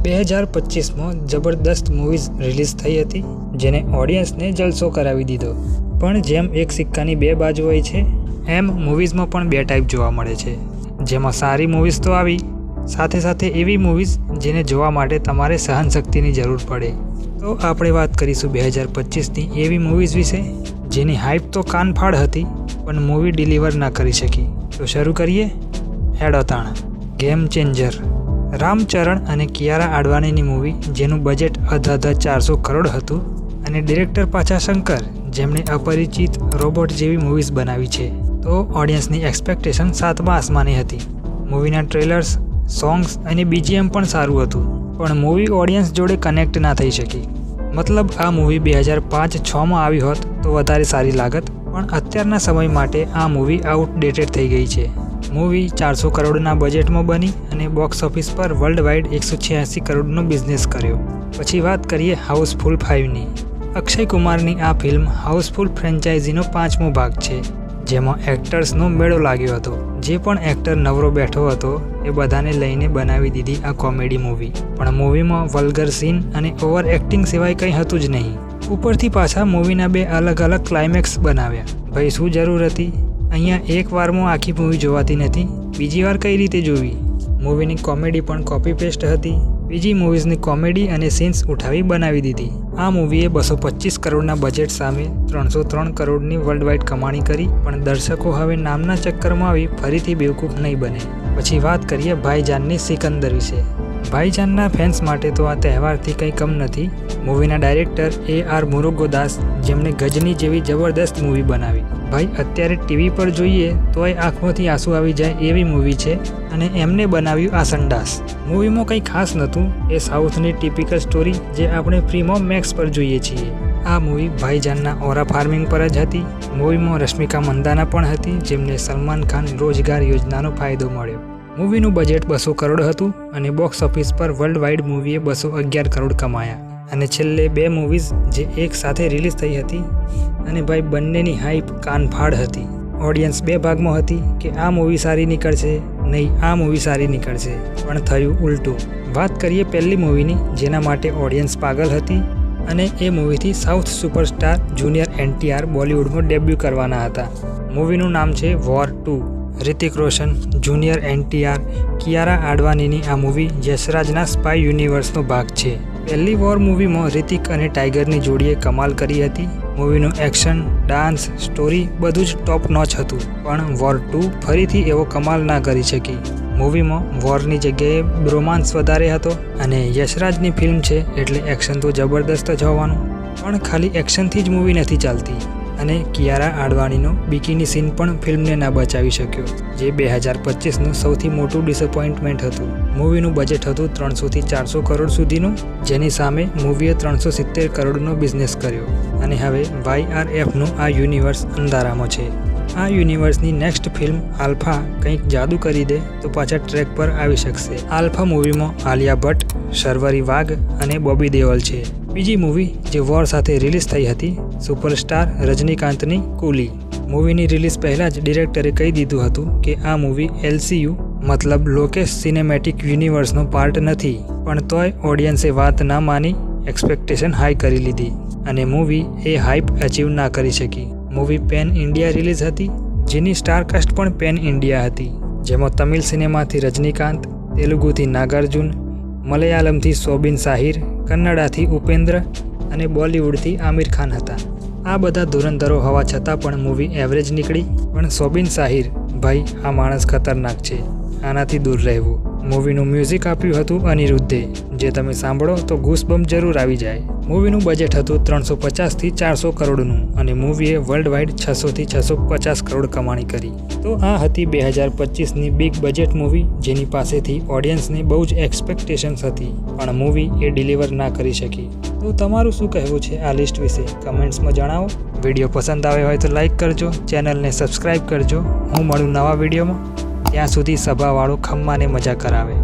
2025માં જબરદસ્ત movies release થઈ હતી જેને ઓડિયન્સને જલસો કરાવી દીધો। પણ જેમ એક સિક્કાની બે બાજુ હોય છે એમ મૂવીઝમાં પણ બે ટાઈપ જોવા મળે છે, જેમાં સારી મૂવીઝ તો આવી, સાથે સાથે એવી મૂવીઝ જેને જોવા માટે તમારે સહનશક્તિની જરૂર પડે। તો આપણે વાત કરીશું 2025ની એવી મૂવીઝ વિશે જેની હાઇપ તો કાનફાડ હતી પણ મૂવી ડિલિવર ના કરી શકી। તો શરૂ કરીએ। હેડો તાણ। ગેમ ચેન્જર રામચરણ અને કિયારા આડવાણીની મૂવી જેનું બજેટ અધધ 400 કરોડ હતું અને ડિરેક્ટર પાછા શંકર જેમણે અપરિચિત રોબોટ જેવી મૂવીઝ બનાવી છે, તો ઓડિયન્સની એક્સપેક્ટેશન 7મા આસમાને હતી। મૂવીના ટ્રેલર્સ, સોંગ્સ અને બીજીએમ પણ સારું હતું, પણ મૂવી ઓડિયન્સ જોડે કનેક્ટ ના થઈ શકી। મતલબ આ મૂવી 2005-6માં આવી હોત તો વધારે સારી લાગત, પણ અત્યારના સમય માટે આ મૂવી આઉટડેટેડ થઈ ગઈ છે। મૂવી 400 કરોડના બજેટમાં બની અને બોક્સ ઓફિસ પર વર્લ્ડ વાઇડ 186 કરોડનો બિઝનેસ કર્યો। પછી વાત કરીએ હાઉસફુલ 5ની। અક્ષય કુમારની આ ફિલ્મ હાઉસફુલ ફ્રેન્ચાઇઝીનો 5મો ભાગ છે, જેમાં એક્ટર્સનો મેળો લાગ્યો હતો। જે પણ એક્ટર નવરો બેઠો હતો એ બધાને લઈને બનાવી દીધી આ કોમેડી મૂવી, પણ મૂવીમાં વલ્ગર સીન અને ઓવર એક્ટિંગ સિવાય કંઈ હતું જ નહીં। ઉપરથી પાછા મૂવીના બે અલગ અલગ ક્લાઇમેક્સ બનાવ્યા। ભાઈ શું જરૂર હતી? અહીંયા એક વારમાં આખી મૂવી જોવાતી નથી, બીજી વાર કઈ રીતે જોવી? મૂવીની કોમેડી પણ કોપી પેસ્ટ હતી, બીજી મૂવીઝની કોમેડી અને સીન્સ ઉઠાવી બનાવી દીધી। આ મૂવીએ 225 કરોડના બજેટ સામે 303 કરોડની વર્લ્ડ વાઇડ કમાણી કરી, પણ દર્શકો હવે નામના ચક્કરમાં આવી ફરીથી બેવકૂફ નહીં બને। પછી વાત કરીએ ભાઈજાનની સિકંદર વિશે। ભાઈજાનના ફેન્સ માટે તો આ તહેવારથી કંઈ કમ નથી। મૂવીના ડાયરેક્ટર A.R. મુરુગદાસ જેમણે ગજની જેવી જબરદસ્ત મૂવી બનાવી। ભાઈ અત્યારે ટીવી પર જોઈએ તોય આંખમાંથી આંસુ આવી જાય એવી મૂવી છે, અને એમને બનાવ્યું આ સંડાસ। મૂવીમાં કંઈ ખાસ નહોતું, એ સાઉથની ટિપિકલ સ્ટોરી જે આપણે ફ્રીમાં મેક્સ પર જોઈએ છીએ। આ મૂવી ભાઈજાનના ઓરા ફાર્મિંગ પર જ હતી। મૂવીમાં રશ્મિકા મંદાના પણ હતી જેમને સલમાન ખાન રોજગાર યોજનાનો ફાયદો મળ્યો। મૂવીનું બજેટ 200 કરોડ હતું અને બોક્સ ઓફિસ પર વર્લ્ડ વાઇડ મૂવીએ 211 કરોડ કમાયા। અને છેલ્લે બે મૂવીઝ જે એક સાથે રિલીઝ થઈ હતી અને ભાઈ બંનેની હાઇપ કાનફાડ હતી। ઓડિયન્સ બે ભાગમાં હતી કે આ મૂવી સારી નીકળશે, નહીં આ મૂવી સારી નીકળશે, પણ થયું ઉલટું। વાત કરીએ પહેલી મૂવીની જેના માટે ઓડિયન્સ પાગલ હતી, અને એ મૂવીથી સાઉથ સુપરસ્ટાર જુનિયર NTR બોલિવૂડમાં ડેબ્યુ કરવાના હતા। મૂવીનું નામ છે war 2। Hrithik Roshan, junior NTR, Kiara આડવાણીની આ મૂવી યશરાજના સ્પાય યુનિવર્સનો ભાગ છે। પહેલી વોર મૂવીમાં રિતિક અને ટાઈગરની જોડીએ કમાલ કરી હતી। મૂવીનું એક્શન, ડાન્સ, સ્ટોરી બધું જ ટોપ નોચ હતું, પણ વોર 2 ફરીથી એવો કમાલ ના કરી શકી। મૂવીમાં વોરની જગ્યાએ બ્રોમાન્સ વધારે હતો, અને યશરાજની ફિલ્મ છે એટલે એક્શન તો જબરદસ્ત જ હોવાનું, પણ ખાલી એક્શનથી જ મૂવી નથી ચાલતી, અને કિયારા આડવાણીનો બિકીની સીન પણ ફિલ્મને ના બચાવી શક્યો, જે 2025નું સૌથી મોટું ડિસઅપોઇન્ટમેન્ટ હતું। મૂવીનું બજેટ હતું 300થી 400 કરોડ સુધીનું, જેની સામે મૂવીએ 370 કરોડનો બિઝનેસ કર્યો, અને હવે YRFનું આ યુનિવર્સ અંધારામાં છે। આ યુનિવર્સની નેક્સ્ટ ફિલ્મ આલ્ફા કંઈક જાદુ કરી દે તો પાછા ટ્રેક પર આવી શકશે। આલ્ફા મૂવીમાં આલિયા ભટ્ટ, શર્વરી વાઘ અને બોબી દેઓલ છે। બીજી મૂવી જે વોર સાથે રિલીઝ થઈ હતી સુપરસ્ટાર રજનીકાંતની કુલી। મૂવીની રિલીઝ પહેલાં જ ડિરેક્ટરે કહી દીધું હતું કે આ મૂવી LCU મતલબ લોકેશ સિનેમેટિક યુનિવર્સનો પાર્ટ નથી, પણ તોય ઓડિયન્સે વાત ના માની એક્સપેક્ટેશન હાઈ કરી લીધી, અને મૂવી એ હાઇપ અચીવ ના કરી શકી। મૂવી પેન ઇન્ડિયા રિલીઝ હતી, જેની સ્ટારકાસ્ટ પણ પેન ઇન્ડિયા હતી, જેમાં તમિલ સિનેમાથી રજનીકાંત, તેલુગુથી નાગાર્જુન, મલયાલમથી સોબિન શાહિર, કન્નડાથી ઉપેન્દ્ર અને બોલિવૂડથી આમિર ખાન હતા। આ બધા ધુરંધરો હોવા છતાં પણ મૂવી એવરેજ નીકળી, પણ સોબિન શાહિર, ભાઈ આ માણસ ખતરનાક છે, આનાથી દૂર રહેવું। મૂવીનું મ્યુઝિક આપ્યું હતું અનિરુદ્ધે, જે તમે સાંભળો તો ગૂસબમ્પ જરૂર આવી જાય। મૂવીનું બજેટ હતું 350થી 400 કરોડનું, અને મૂવીએ વર્લ્ડ વાઇડ 600થી 650 કરોડ કમાણી કરી। તો આ હતી 2025ની બિગ બજેટ મૂવી, જેની પાસેથી ઓડિયન્સને બહુ જ એક્સપેક્ટેશન્સ હતી, પણ મૂવી એ ડિલિવર ના કરી શકી। તો તમારું શું કહેવું છે આ લિસ્ટ વિશે કમેન્ટ્સમાં જણાવો। વિડીયો પસંદ આવ્યો હોય તો લાઇક કરજો, ચેનલને સબસ્ક્રાઈબ કરજો। હું મળું નવા વિડીયોમાં, ત્યાં સુધી સભાવાળો ખમ્માને મજા કરાવે।